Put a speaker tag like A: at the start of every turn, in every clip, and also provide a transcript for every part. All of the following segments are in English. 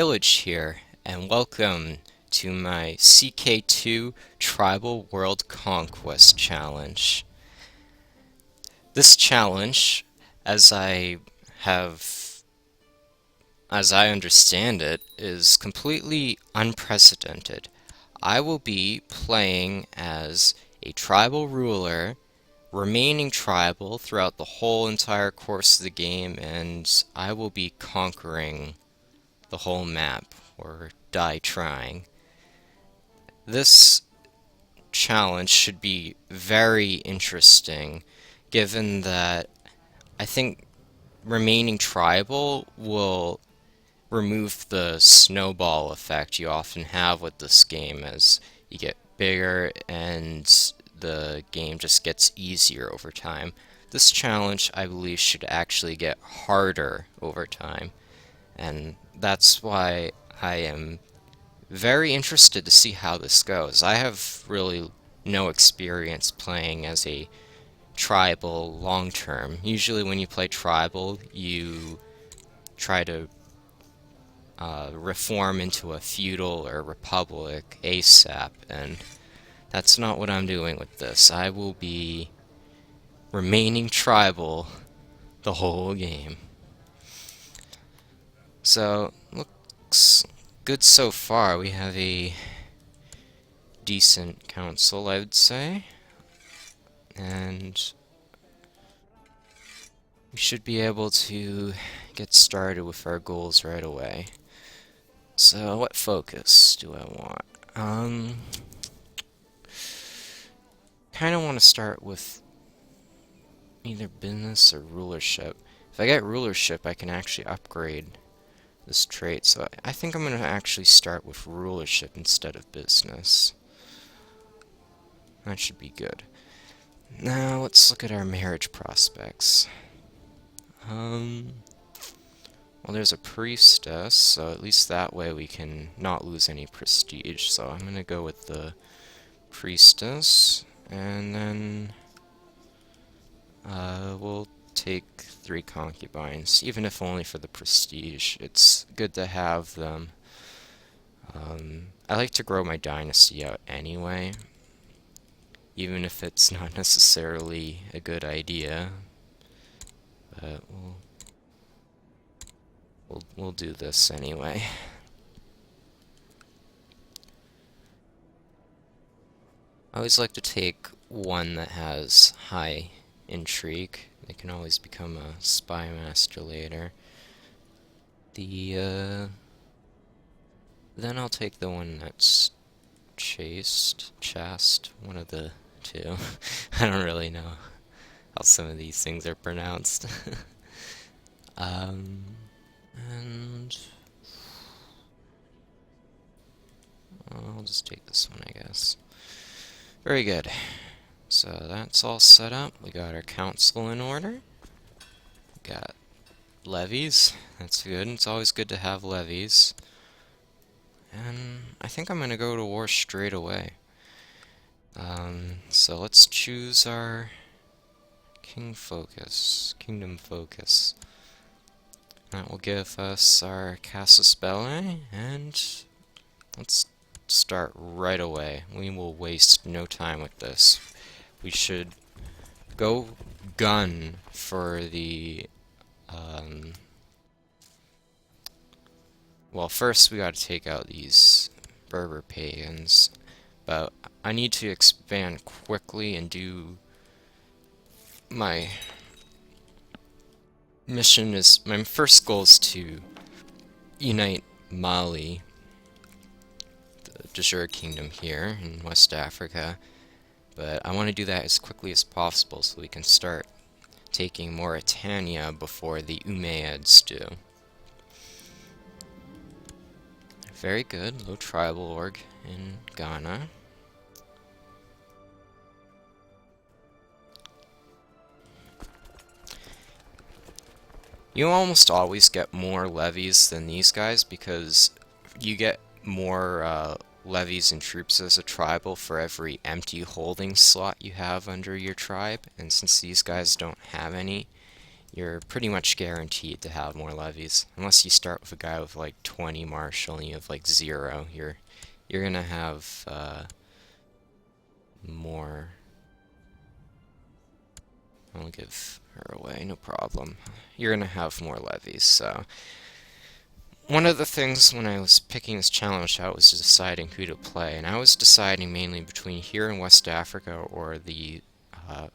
A: Pillage here, and welcome to my CK2 Tribal World Conquest Challenge. This challenge, as I have, as I understand it, is completely unprecedented. I will be playing as a tribal ruler, remaining tribal throughout the whole entire course of the game, and I will be conquering the whole map, or die trying. This challenge should be very interesting, given that I think remaining tribal will remove the snowball effect you often have with this game as you get bigger and the game just gets easier over time. This challenge, I believe, should actually get harder over time, and that's why I am very interested to see how this goes. I have really no experience playing as a tribal long term. Usually when you play tribal, you try to reform into a feudal or republic ASAP, and that's not what I'm doing with this. I will be remaining tribal the whole game. So, looks good so far. We have a decent council, I would say. And we should be able to get started with our goals right away. So, what focus do I want? Kind of want to start with either business or rulership. If I get rulership, I can actually upgrade this trait, so I think I'm going to actually start with rulership instead of business. That should be good. Now, let's look at our marriage prospects. Well, there's a priestess, so at least that way we can not lose any prestige. So I'm going to go with the priestess, and then we'll take 3 concubines, even if only for the prestige. It's good to have them. I like to grow my dynasty out anyway, even if it's not necessarily a good idea. But we'll do this anyway. I always like to take one that has high intrigue. They can always become a spy master later. Then I'll take the one that's chaste, one of the two. I don't really know how some of these things are pronounced. And I'll just take this one, I guess. Very good. So that's all set up. We got our council in order. We got levies. That's good. It's always good to have levies. And I think I'm going to go to war straight away. So let's choose our kingdom focus. That will give us our casus belli, and let's start right away. We will waste no time with this. We should go gun for the, well, first we gotta take out these Berber pagans, but I need to expand quickly and do my my first goal is to unite Mali, the Djour kingdom here in West Africa, but I want to do that as quickly as possible so we can start taking Mauritania before the Umayyads do. Very good, low tribal org in Ghana. You almost always get more levies than these guys because you get more levies and troops as a tribal for every empty holding slot you have under your tribe, and since these guys don't have any, you're pretty much guaranteed to have more levies. Unless you start with a guy with like 20 martial and you have like 0, you're gonna have more. I'll give her away, no problem. You're gonna have more levies, so. One of the things when I was picking this challenge out was deciding who to play, and I was deciding mainly between here in West Africa or the uh,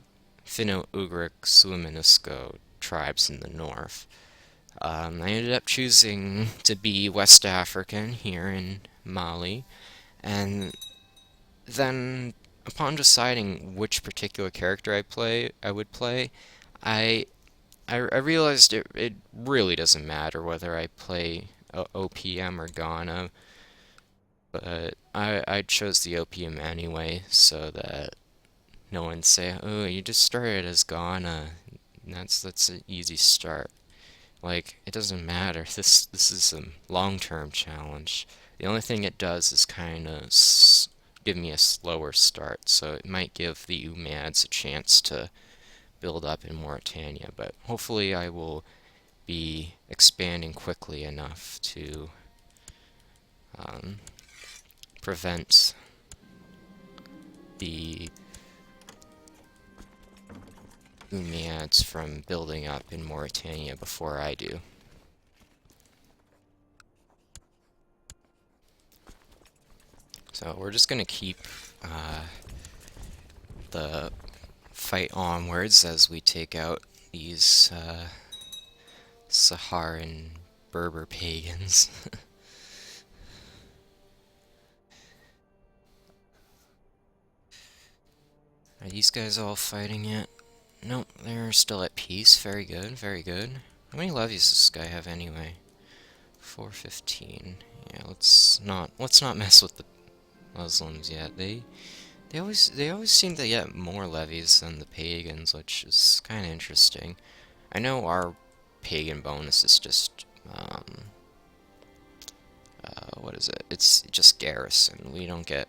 A: Finno-Ugric Suleminusco tribes in the north. I ended up choosing to be West African here in Mali, and then upon deciding which particular character I would play, I I realized it really doesn't matter whether I play OPM or Ghana, but I chose the OPM anyway so that no one say, "Oh, you just started as Ghana." That's an easy start. Like it doesn't matter. This is a long-term challenge. The only thing it does is kind of give me a slower start, so it might give the UMADs a chance to build up in Mauritania, but hopefully I will be expanding quickly enough to um, prevent the Umayyads from building up in Mauritania before I do. So we're just going to keep the fight onwards as we take out these Saharan Berber pagans. Are these guys all fighting yet? Nope, they're still at peace. Very good, very good. How many levies does this guy have anyway? 415. Yeah, let's not mess with the Muslims yet. They always seem to get more levies than the pagans, which is kind of interesting. I know our pagan bonus is just what is it? It's just garrison. We don't get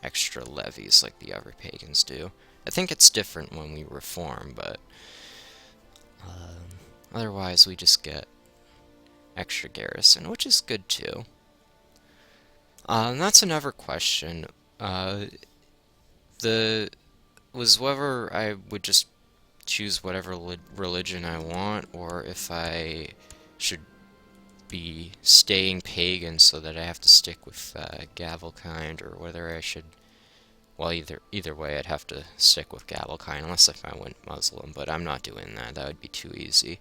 A: extra levies like the other pagans do. I think it's different when we reform, but otherwise we just get extra garrison, which is good too. That's another question. The was whether I would just choose whatever religion I want, or if I should be staying pagan so that I have to stick with Gavelkind, or whether I should. Well, either way, I'd have to stick with Gavelkind, unless if I went Muslim, but I'm not doing that. That would be too easy.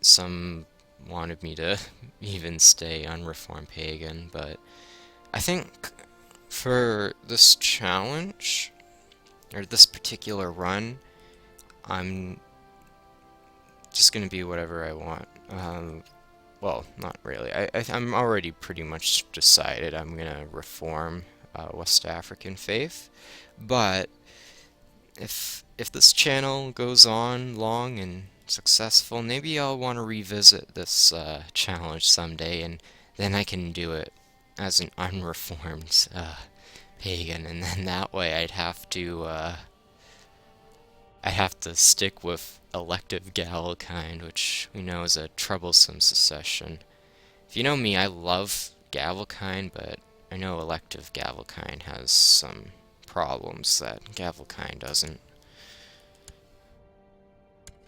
A: Some wanted me to even stay unreformed pagan, but I think for this challenge, or this particular run, I'm just gonna be whatever I want. Well, not really. I'm already pretty much decided I'm gonna reform West African faith, but if this channel goes on long and successful, maybe I'll want to revisit this challenge someday, and then I can do it as an unreformed pagan, and then that way I'd have to stick with elective Gavelkind, which we know is a troublesome secession. If you know me, I love Gavelkind, but I know elective Gavelkind has some problems that Gavelkind doesn't.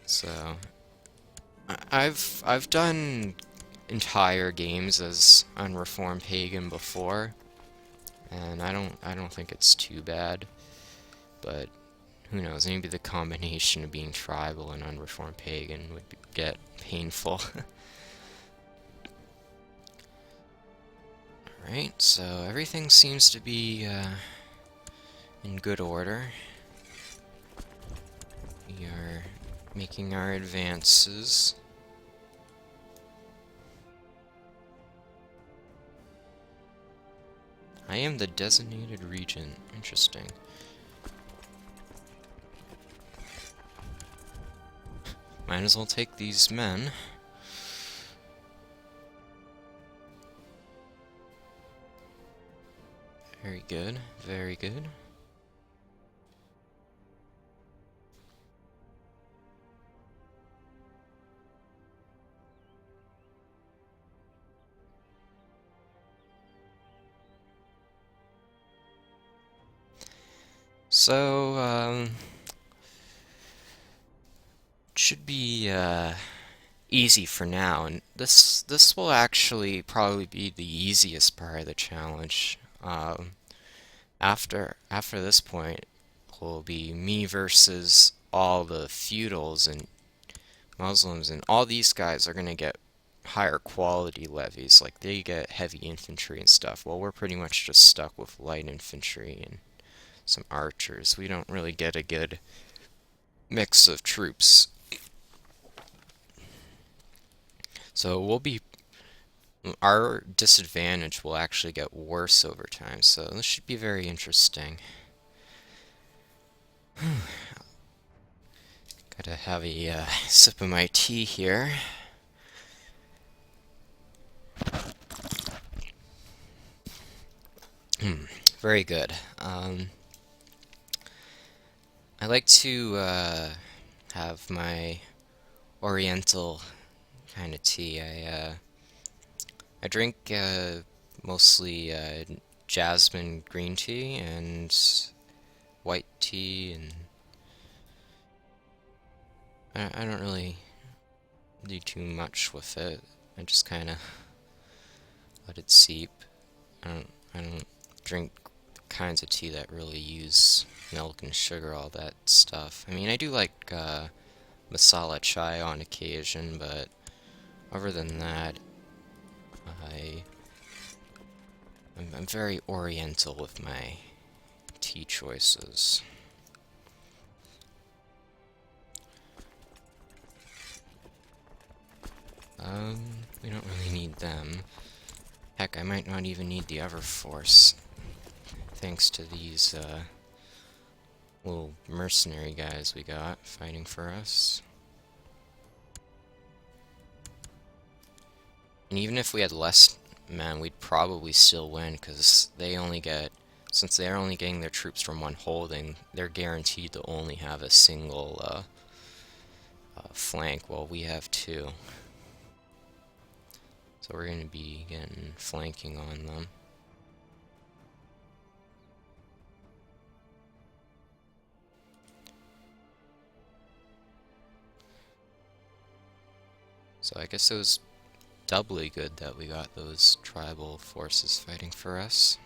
A: So I've done entire games as unreformed pagan before, and I don't think it's too bad, but who knows, maybe the combination of being tribal and unreformed pagan would get painful. Alright, so everything seems to be in good order. We are making our advances. I am the designated regent. Interesting. Might as well take these men. Very good, very good. So, should be easy for now, and this will actually probably be the easiest part of the challenge. After this point will be me versus all the feudals and Muslims, and all these guys are gonna get higher quality levies, like they get heavy infantry and stuff. Well, we're pretty much just stuck with light infantry and some archers. We don't really get a good mix of troops. So our disadvantage will actually get worse over time, so this should be very interesting. Gotta have a sip of my tea here. Very good. I like to have my oriental kind of tea. I drink mostly jasmine green tea and white tea, and I don't really do too much with it. I just kind of let it seep. I don't drink kinds of tea that really use milk and sugar, all that stuff. I mean, I do like masala chai on occasion, but other than that, I I'm very oriental with my tea choices. We don't really need them. Heck, I might not even need the other force, thanks to these little mercenary guys we got fighting for us. And even if we had less men, we'd probably still win, because since they're only getting their troops from one holding, they're guaranteed to only have a single flank, while we have two. So we're going to be getting flanking on them. So I guess it was doubly good that we got those tribal forces fighting for us.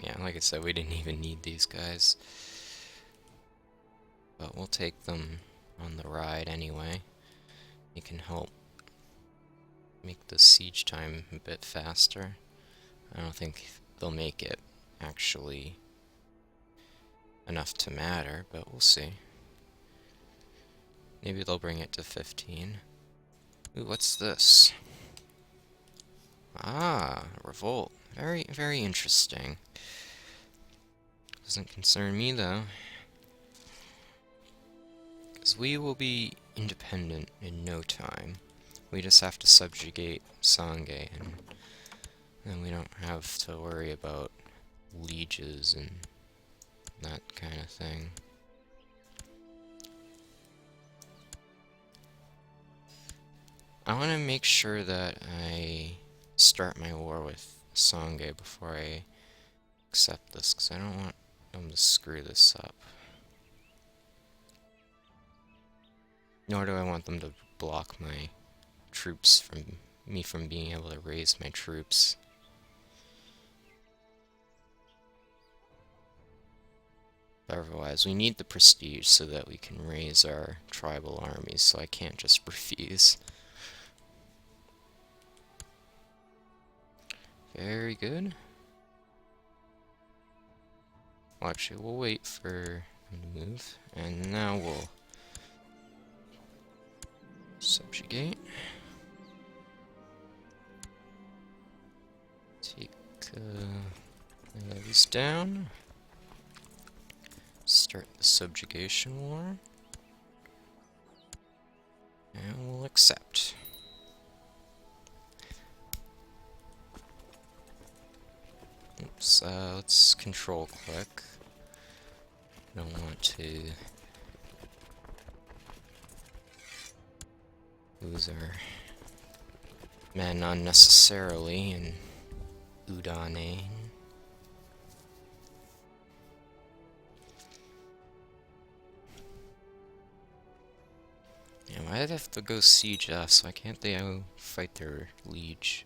A: Yeah, like I said, we didn't even need these guys. But we'll take them on the ride anyway. It can help make the siege time a bit faster. I don't think they'll make it actually enough to matter, but we'll see. Maybe they'll bring it to 15. Ooh, what's this? Ah, revolt. Very, very interesting. Doesn't concern me, though. Because we will be independent in no time. We just have to subjugate Sangay, and then we don't have to worry about lieges and that kind of thing. I want to make sure that I start my war with Sangay before I accept this, because I don't want them to screw this up. Nor do I want them to block my troops from being able to raise my troops. But otherwise, we need the prestige so that we can raise our tribal armies, so I can't just refuse. Very good. Well, actually, we'll wait for him to move, and now we'll subjugate. Take these down. Start the subjugation war. And we'll accept. Oops, let's control click. Don't want to lose our men unnecessarily in Udane. Yeah, why'd they have to go siege us? Why can't they go fight their liege?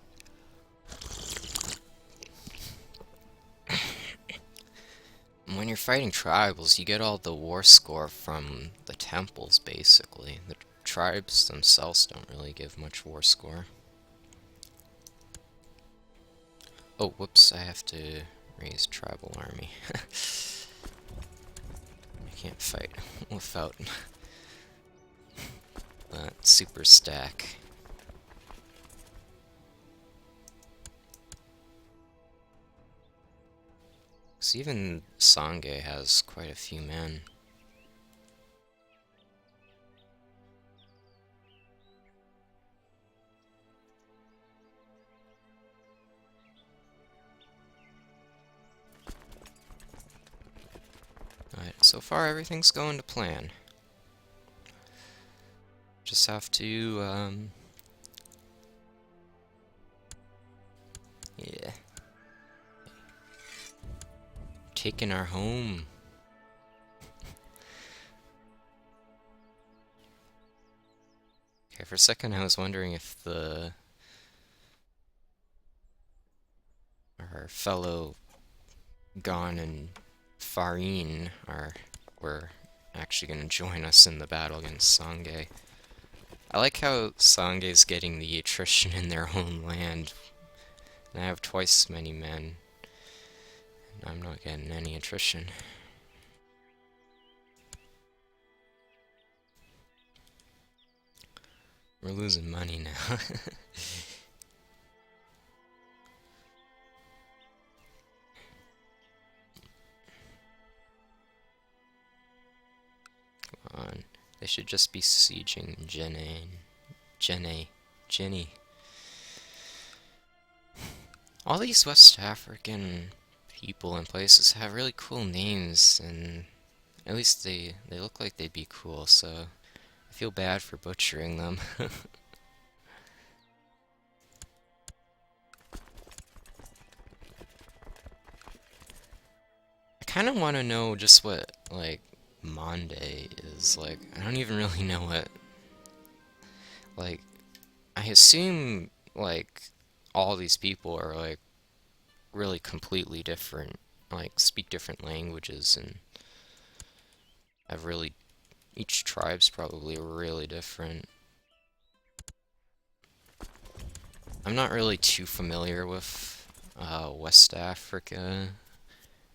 A: When you're fighting tribals, you get all the war score from the temples, basically. The tribes themselves don't really give much war score. Oh, whoops, I have to raise tribal army. I can't fight without that super stack. Because even Sangay has quite a few men. Alright, so far everything's going to plan. Just have to, yeah. Taking our home. Okay, for a second I was wondering if our fellow Gon and Farin were actually going to join us in the battle against Sangay. I like how Sangay's getting the attrition in their own land. And I have twice as many men. And I'm not getting any attrition. We're losing money now. Come on. They should just be sieging Jenny. All these West African people and places have really cool names, and at least they look like they'd be cool, so I feel bad for butchering them. I kind of want to know just what, like, Monday is. Like, I don't even really know what, like, I assume, like, all these people are, like, really completely different, like, speak different languages, and have really, each tribe's probably really different. I'm not really too familiar with West Africa.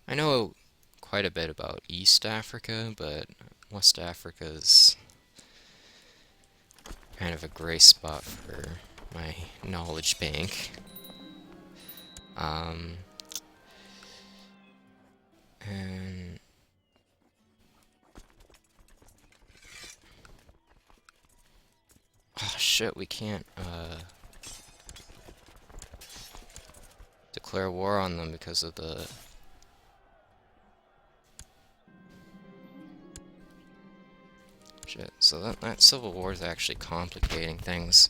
A: I know quite a bit about East Africa, but West Africa's kind of a gray spot for my knowledge bank. Um, and oh shit, we can't declare war on them because of the shit. So that civil war is actually complicating things.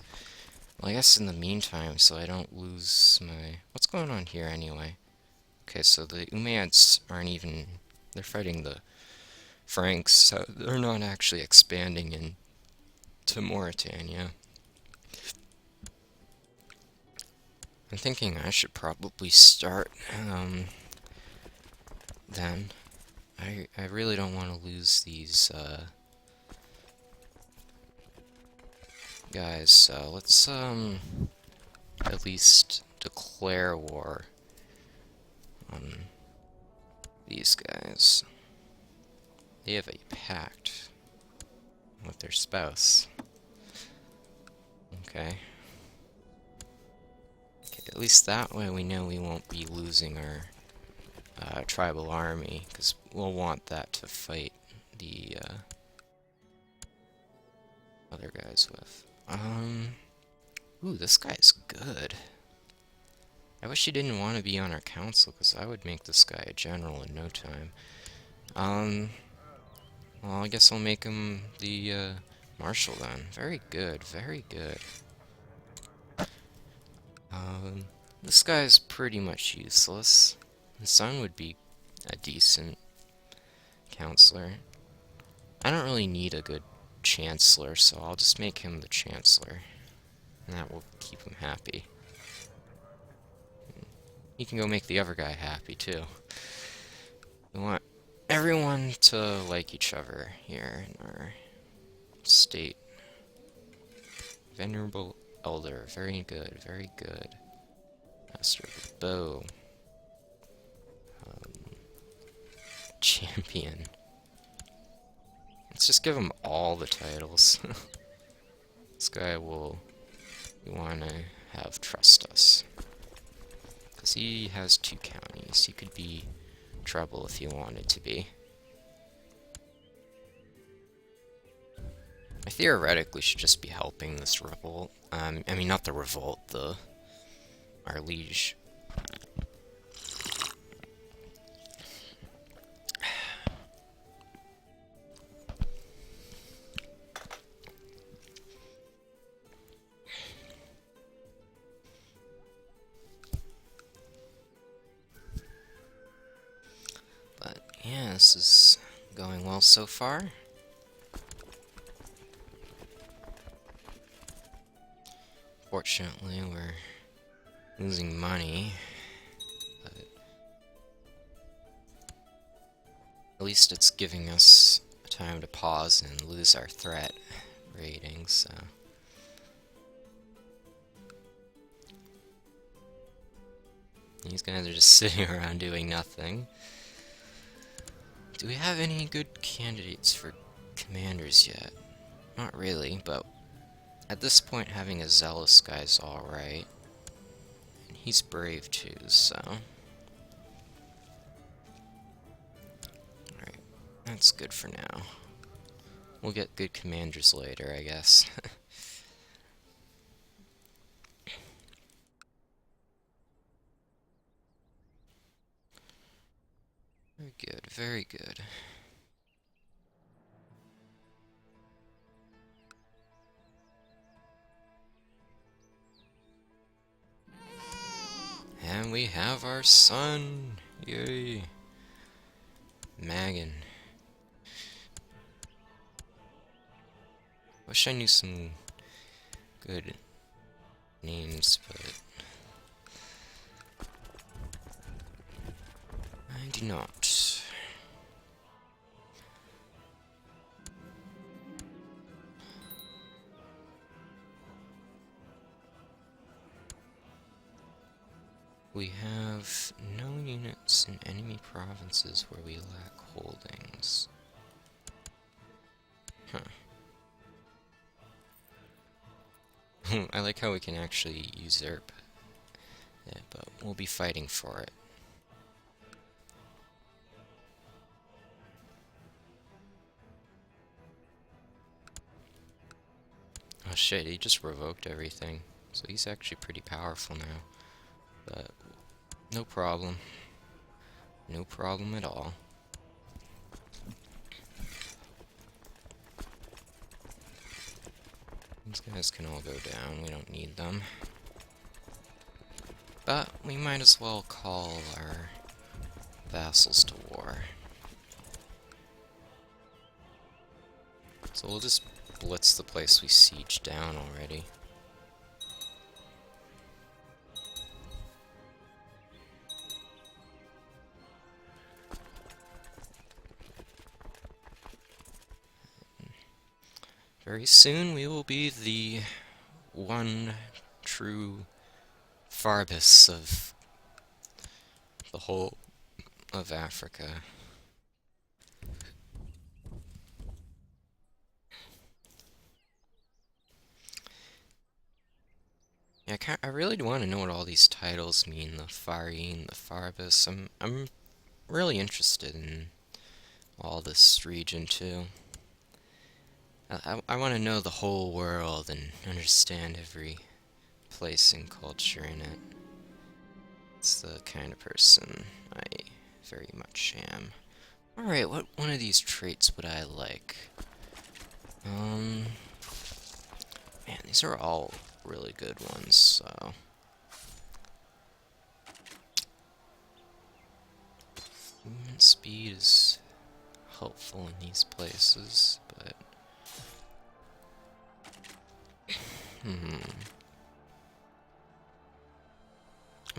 A: Well, I guess in the meantime, so I don't lose my... What's going on here anyway? Okay, so the Umayyads aren't even... They're fighting the Franks, so they're not actually expanding into Mauritania. I'm thinking I should probably start, then. I really don't want to lose these, guys, so let's, at least declare war on these guys. They have a pact with their spouse. Okay. Okay, at least that way we know we won't be losing our tribal army, because we'll want that to fight the other guys with. Ooh, this guy's good. I wish he didn't want to be on our council, because I would make this guy a general in no time. Well, I guess I'll make him the marshal then. Very good, very good. Um, this guy's pretty much useless. The son would be a decent counselor. I don't really need a good chancellor, so I'll just make him the chancellor. And that will keep him happy. He can go make the other guy happy, too. We want everyone to like each other here in our state. Venerable Elder. Very good, very good. Master of the Bow. Champion. Let's just give him all the titles. This guy will... We want to have trust us. Because he has 2 counties. He could be trouble if he wanted to be. I theoretically should just be helping this revolt. I mean, not the revolt, our liege. But yeah, this is going well so far. Fortunately, we're losing money, but at least it's giving us time to pause and lose our threat ratings, so... These guys are just sitting around doing nothing. Do we have any good candidates for commanders yet? Not really, but at this point having a zealous guy's alright. And he's brave too, so... Alright, that's good for now. We'll get good commanders later, I guess. Very good, very good. And we have our son! Yay! Magan. Wish I knew some good names, but... I do not. We have no units in enemy provinces where we lack holdings. Huh. I like how we can actually usurp it, but we'll be fighting for it. Oh shit, he just revoked everything. So he's actually pretty powerful now. But no problem. No problem at all. These guys can all go down, we don't need them. But we might as well call our vassals to war. So we'll just blitz the place we sieged down already. Very soon we will be the one true Farbus of the whole of Africa. Yeah, I really do want to know what all these titles mean, the Farine, the Farbus. I'm really interested in all this region too. I want to know the whole world and understand every place and culture in it. It's the kind of person I very much am. Alright, what one of these traits would I like? Man, these are all really good ones, so... careful in these places, but I'm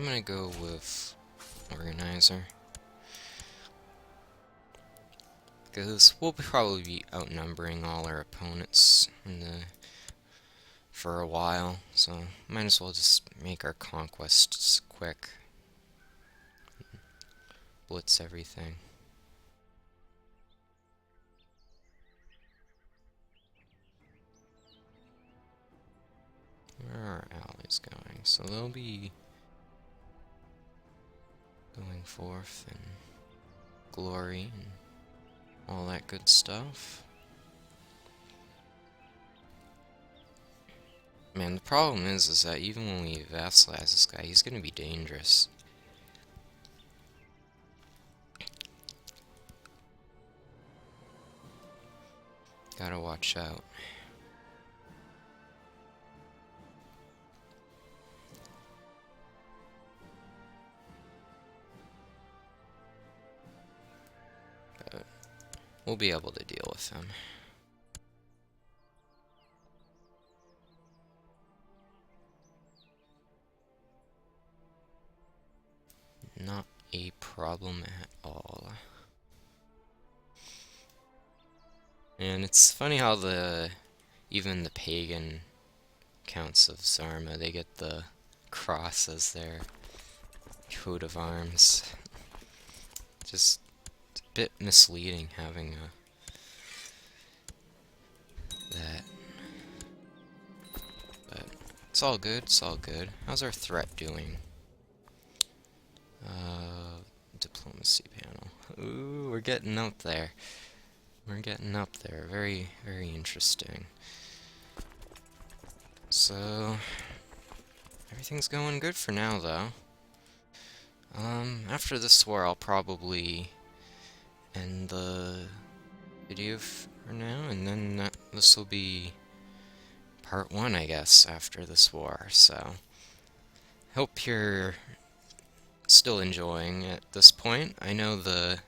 A: gonna go with organizer, because we'll probably be outnumbering all our opponents for a while, so might as well just make our conquests quick. Blitz everything. Where are our allies going? So they'll be going forth in glory and all that good stuff. Man, the problem is that even when we vassalize this guy, he's gonna be dangerous. Gotta watch out. But we'll be able to deal with him. Not a problem at all. And it's funny how even the pagan counts of Zarma, they get the cross as their coat of arms. Just a bit misleading having that. But it's all good, it's all good. How's our threat doing? Diplomacy panel. Ooh, we're getting up there. We're getting up there. Very, very interesting. So, everything's going good for now, though. After this war, I'll probably end the video for now, and then this will be part 1, I guess, after this war, so hope you're still enjoying at this point. I know the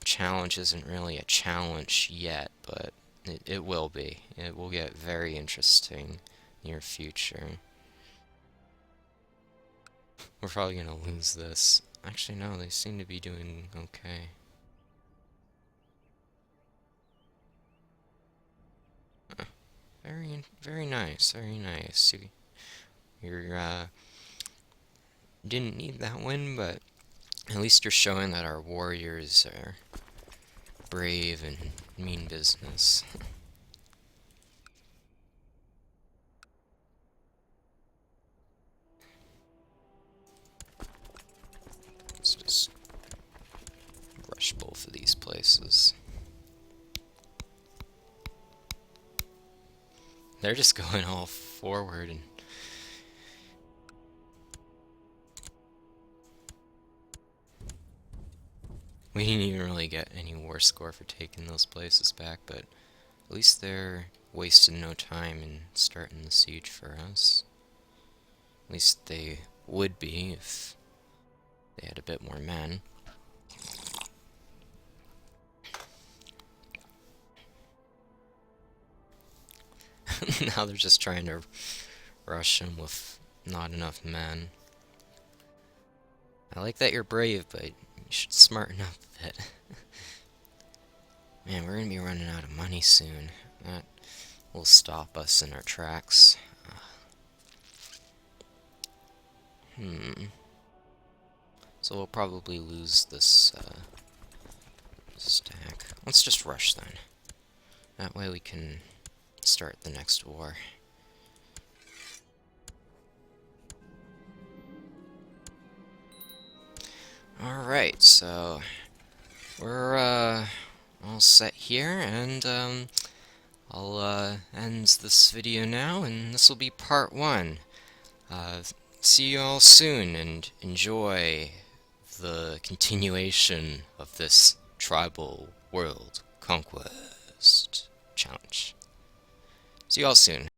A: challenge isn't really a challenge yet, but it will be. It will get very interesting near future. We're probably gonna lose this. Actually, no, they seem to be doing okay. Very nice, very nice. You're didn't need that win, but at least you're showing that our warriors are brave and mean business. Let's just rush both of these places. They're just going all forward and we didn't even really get any war score for taking those places back, but at least they're wasting no time in starting the siege for us. At least they would be if they had a bit more men. Now they're just trying to rush him with not enough men. I like that you're brave, but you should smarten up a bit. Man, we're gonna be running out of money soon. That will stop us in our tracks. So we'll probably lose this stack. Let's just rush then. That way we can start the next war. Alright, so we're all set here, and I'll end this video now, and this will be part 1. See you all soon, and enjoy the continuation of this tribal world conquest challenge. See you all soon.